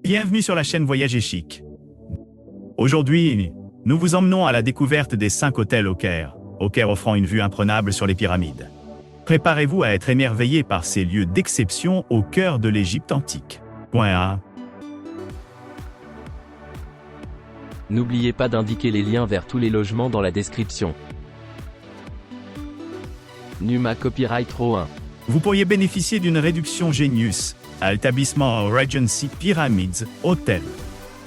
Bienvenue sur la chaîne Voyage et Chic. Aujourd'hui, nous vous emmenons à la découverte des 5 hôtels au Caire offrant une vue imprenable sur les pyramides. Préparez-vous à être émerveillé par ces lieux d'exception au cœur de l'Égypte antique. Point A. N'oubliez pas d'indiquer les liens vers tous les logements dans la description. Numa Copyright Row 1. Vous pourriez bénéficier d'une réduction Genius à l'établissement Regency Pyramids Hotel.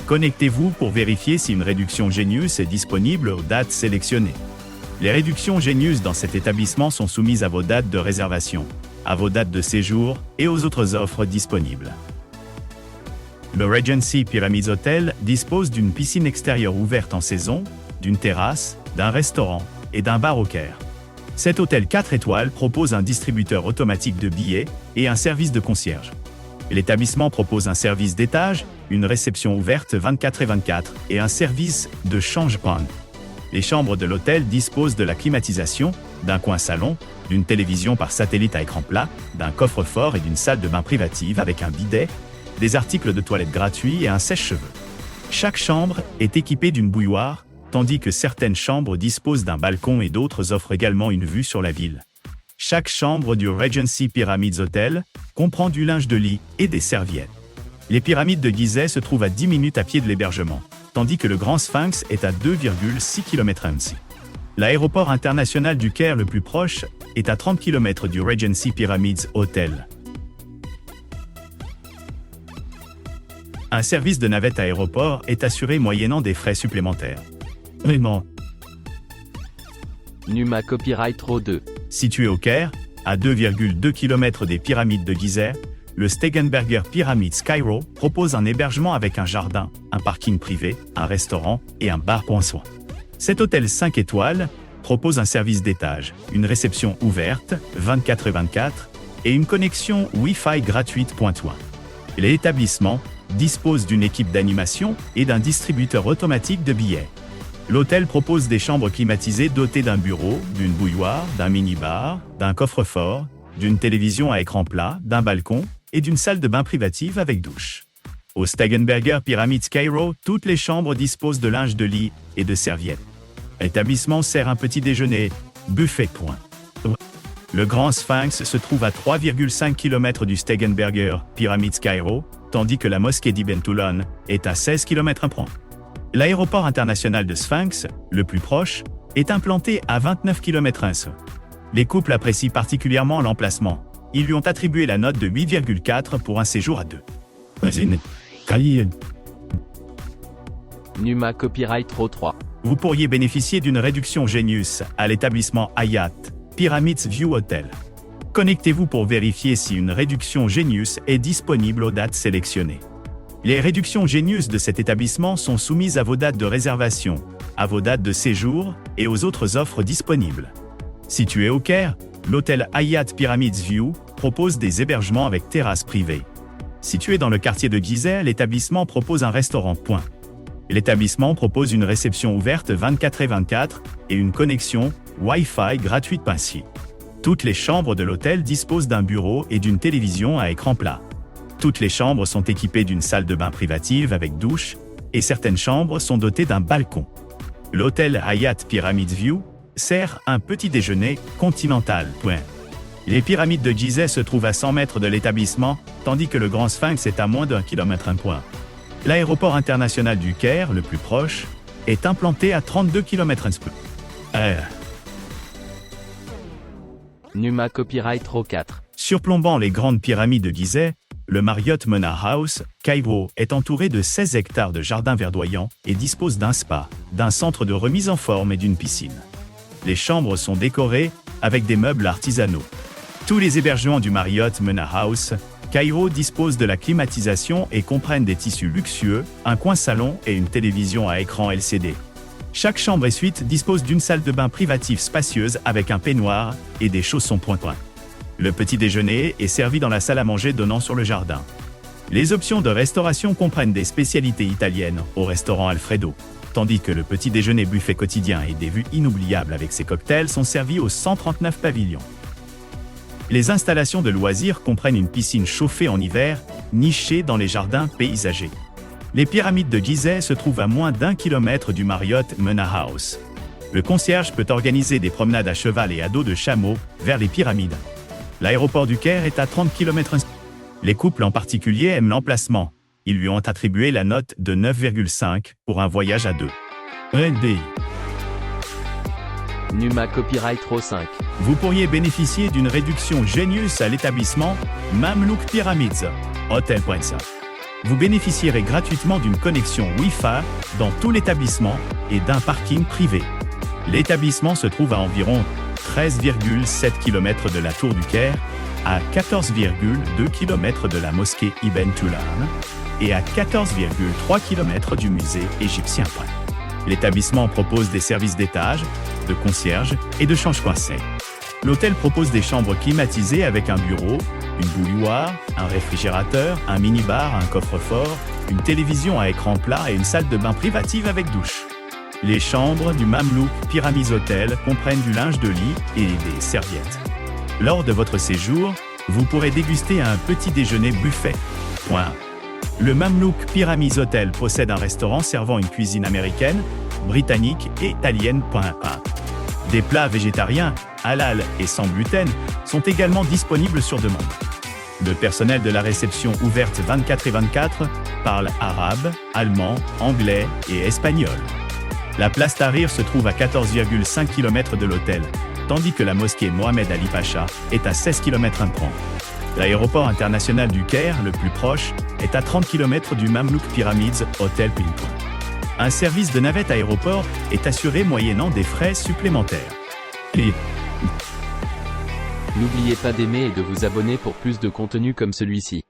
Connectez-vous pour vérifier si une réduction Genius est disponible aux dates sélectionnées. Les réductions Genius dans cet établissement sont soumises à vos dates de réservation, à vos dates de séjour et aux autres offres disponibles. Le Regency Pyramids Hotel dispose d'une piscine extérieure ouverte en saison, d'une terrasse, d'un restaurant et d'un bar au Caire. Cet hôtel 4 étoiles propose un distributeur automatique de billets et un service de concierge. L'établissement propose un service d'étage, une réception ouverte 24/24 et un service de change-pain. Les chambres de l'hôtel disposent de la climatisation, d'un coin salon, d'une télévision par satellite à écran plat, d'un coffre-fort et d'une salle de bain privative avec un bidet, des articles de toilette gratuits et un sèche-cheveux. Chaque chambre est équipée d'une bouilloire, tandis que certaines chambres disposent d'un balcon et d'autres offrent également une vue sur la ville. Chaque chambre du Regency Pyramids Hotel comprend du linge de lit et des serviettes. Les pyramides de Gizeh se trouvent à 10 minutes à pied de l'hébergement, tandis que le Grand Sphinx est à 2,6 km. L'aéroport international du Caire le plus proche est à 30 km du Regency Pyramids Hotel. Un service de navette aéroport est assuré moyennant des frais supplémentaires. Vraiment. Numa Copyright Row 2. Situé au Caire, à 2,2 km des pyramides de Gizeh, le Stegenberger Pyramids Cairo propose un hébergement avec un jardin, un parking privé, un restaurant et un bar pour soi. Cet hôtel 5 étoiles propose un service d'étage, une réception ouverte 24/24 et une connexion Wi-Fi gratuite. L'établissement dispose d'une équipe d'animation et d'un distributeur automatique de billets. L'hôtel propose des chambres climatisées dotées d'un bureau, d'une bouilloire, d'un mini-bar, d'un coffre-fort, d'une télévision à écran plat, d'un balcon et d'une salle de bain privative avec douche. Au Stegenberger Pyramids Cairo, toutes les chambres disposent de linge de lit et de serviettes. L'établissement sert un petit déjeuner, buffet. Le Grand Sphinx se trouve à 3,5 km du Stegenberger Pyramids Cairo, tandis que la mosquée d'Ibn Toulon est à 16 km. L'aéroport international de Sphinx, le plus proche, est implanté à 29 km. Les couples apprécient particulièrement l'emplacement. Ils lui ont attribué la note de 8,4 pour un séjour à deux. Numa Copyright Row 3. Vous pourriez bénéficier d'une réduction Genius à l'établissement Hayat Pyramids View Hotel. Connectez-vous pour vérifier si une réduction Genius est disponible aux dates sélectionnées. Les réductions Genius de cet établissement sont soumises à vos dates de réservation, à vos dates de séjour et aux autres offres disponibles. Situé au Caire, l'hôtel Hayat Pyramids View propose des hébergements avec terrasse privée. Situé dans le quartier de Gizeh, l'établissement propose un restaurant. L'établissement propose une réception ouverte 24/24 et une connexion Wi-Fi gratuite. Toutes les chambres de l'hôtel disposent d'un bureau et d'une télévision à écran plat. Toutes les chambres sont équipées d'une salle de bain privative avec douche et certaines chambres sont dotées d'un balcon. L'hôtel Hayat Pyramids View sert un petit déjeuner continental. Les pyramides de Gizeh se trouvent à 100 mètres de l'établissement, tandis que le Grand Sphinx est à moins d'1 km. L'aéroport international du Caire, le plus proche, est implanté à 32 km. Numa Copyright Row 4. Surplombant les grandes pyramides de Gizeh, le Marriott Mena House, Cairo, est entouré de 16 hectares de jardins verdoyants et dispose d'un spa, d'un centre de remise en forme et d'une piscine. Les chambres sont décorées avec des meubles artisanaux. Tous les hébergements du Marriott Mena House, Cairo disposent de la climatisation et comprennent des tissus luxueux, un coin salon et une télévision à écran LCD. Chaque chambre et suite dispose d'une salle de bain privative spacieuse avec un peignoir et des chaussons point. Le petit déjeuner est servi dans la salle à manger donnant sur le jardin. Les options de restauration comprennent des spécialités italiennes au restaurant Alfredo, tandis que le petit déjeuner buffet quotidien et des vues inoubliables avec ses cocktails sont servis aux 139 pavillons. Les installations de loisirs comprennent une piscine chauffée en hiver, nichée dans les jardins paysagers. Les pyramides de Gizeh se trouvent à moins d'1 kilomètre du Marriott Mena House. Le concierge peut organiser des promenades à cheval et à dos de chameau vers les pyramides. L'aéroport du Caire est à 30 km. Les couples en particulier aiment l'emplacement. Ils lui ont attribué la note de 9,5 pour un voyage à deux. NBI. Numa Copyright Row 5. Vous pourriez bénéficier d'une réduction Genius à l'établissement Mamlouk Pyramids, Hotel.sa. Vous bénéficierez gratuitement d'une connexion Wi-Fi dans tout l'établissement et d'un parking privé. L'établissement se trouve à environ 13,7 km de la Tour du Caire, à 14,2 km de la mosquée Ibn Tullan et à 14,3 km du musée égyptien. L'établissement propose des services d'étage, de concierge et de change-coincé. L'hôtel propose des chambres climatisées avec un bureau, une bouilloire, un réfrigérateur, un minibar, un coffre-fort, une télévision à écran plat et une salle de bain privative avec douche. Les chambres du Mamlouk Pyramids Hotel comprennent du linge de lit et des serviettes. Lors de votre séjour, vous pourrez déguster un petit déjeuner buffet. Le Mamlouk Pyramids Hotel possède un restaurant servant une cuisine américaine, britannique et italienne. Des plats végétariens, halal et sans gluten sont également disponibles sur demande. Le personnel de la réception ouverte 24/24 parle arabe, allemand, anglais et espagnol. La place Tahrir se trouve à 14,5 km de l'hôtel, tandis que la mosquée Mohamed Ali Pacha est à 16 km. L'aéroport international du Caire, le plus proche, est à 30 km du Mamlouk Pyramids Hotel. Un service de navette aéroport est assuré moyennant des frais supplémentaires. N'oubliez pas d'aimer et de vous abonner pour plus de contenu comme celui-ci.